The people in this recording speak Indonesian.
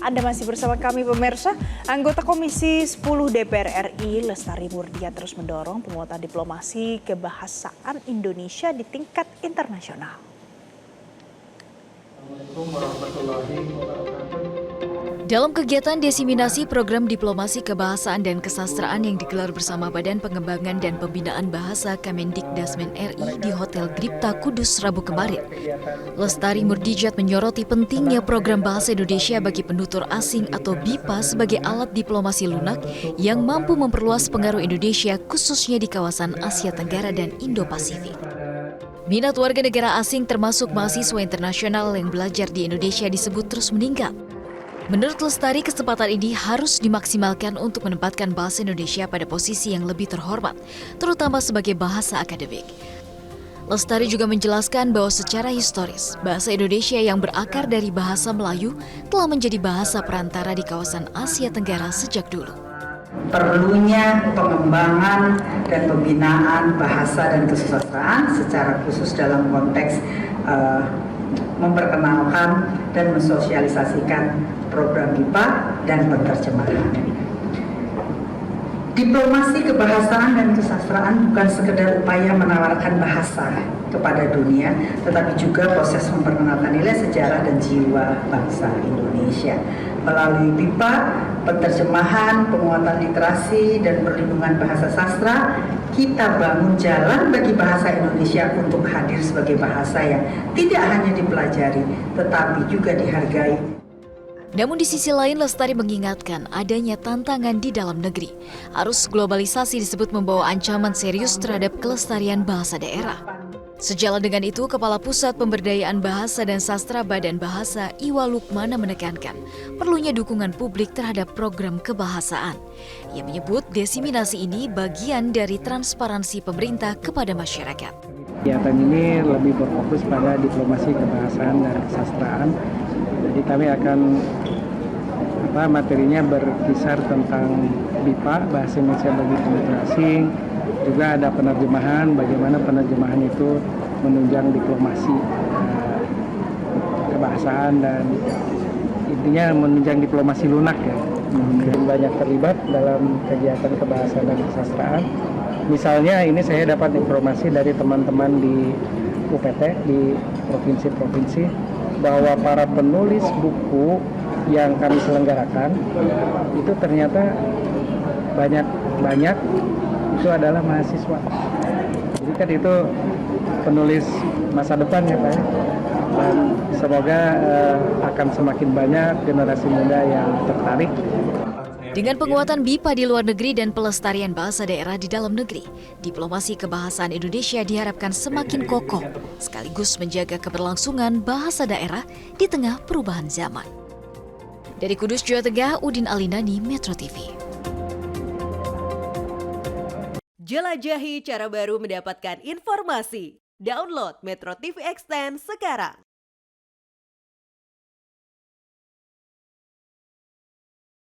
Anda masih bersama kami pemirsa. Anggota Komisi 10 DPR RI Lestari Murdia terus mendorong penguatan diplomasi kebahasaan Indonesia di tingkat internasional. Dalam kegiatan desiminasi program diplomasi kebahasaan dan kesastraan yang digelar bersama Badan Pengembangan dan Pembinaan Bahasa Kemendikdasmen RI di Hotel Gripta Kudus Rabu kemarin, Lestari Murdijat menyoroti pentingnya program bahasa Indonesia bagi penutur asing atau BIPA sebagai alat diplomasi lunak yang mampu memperluas pengaruh Indonesia khususnya di kawasan Asia Tenggara dan Indo-Pasifik. Minat warga negara asing termasuk mahasiswa internasional yang belajar di Indonesia disebut terus meningkat. Menurut Lestari, kesempatan ini harus dimaksimalkan untuk menempatkan bahasa Indonesia pada posisi yang lebih terhormat, terutama sebagai bahasa akademik. Lestari juga menjelaskan bahwa secara historis, bahasa Indonesia yang berakar dari bahasa Melayu telah menjadi bahasa perantara di kawasan Asia Tenggara sejak dulu. Perlunya pengembangan dan pembinaan bahasa dan kesusastraan secara khusus dalam konteks memperkenalkan dan mensosialisasikan program BIPA dan penerjemahan. Diplomasi kebahasaan dan kesastraan bukan sekedar upaya menawarkan bahasa kepada dunia, tetapi juga proses memperkenalkan nilai sejarah dan jiwa bangsa Indonesia. Melalui BIPA, penerjemahan, penguatan literasi, dan perlindungan bahasa sastra, kita bangun jalan bagi bahasa Indonesia untuk hadir sebagai bahasa yang tidak hanya dipelajari, tetapi juga dihargai. Namun di sisi lain, Lestari mengingatkan adanya tantangan di dalam negeri. Arus globalisasi disebut membawa ancaman serius terhadap kelestarian bahasa daerah. Sejalan dengan itu, Kepala Pusat Pemberdayaan Bahasa dan Sastra Badan Bahasa Iwa Lukmana menekankan perlunya dukungan publik terhadap program kebahasaan. Ia menyebut desiminasi ini bagian dari transparansi pemerintah kepada masyarakat. Kegiatan ini lebih berfokus pada diplomasi kebahasaan dan kesastraan. Jadi kami akan materinya berkisar tentang BIPA, bahasa Indonesia bagi penutur asing. Juga ada penerjemahan, bagaimana penerjemahan itu menunjang diplomasi kebahasaan dan intinya menunjang diplomasi lunak ya. Banyak terlibat dalam kegiatan kebahasaan dan kesastraan. Misalnya ini saya dapat informasi dari teman-teman di UPT di provinsi-provinsi bahwa para penulis buku yang kami selenggarakan itu ternyata banyak itu adalah mahasiswa. Jadi kan itu penulis masa depan ya Pak. Dan semoga akan semakin banyak generasi muda yang tertarik. Dengan penguatan BIPA di luar negeri dan pelestarian bahasa daerah di dalam negeri, diplomasi kebahasaan Indonesia diharapkan semakin kokoh, sekaligus menjaga keberlangsungan bahasa daerah di tengah perubahan zaman. Dari Kudus, Jawa Tengah, Udin Alinani, Metro TV. Jelajahi cara baru mendapatkan informasi. Download Metro TV Extend sekarang.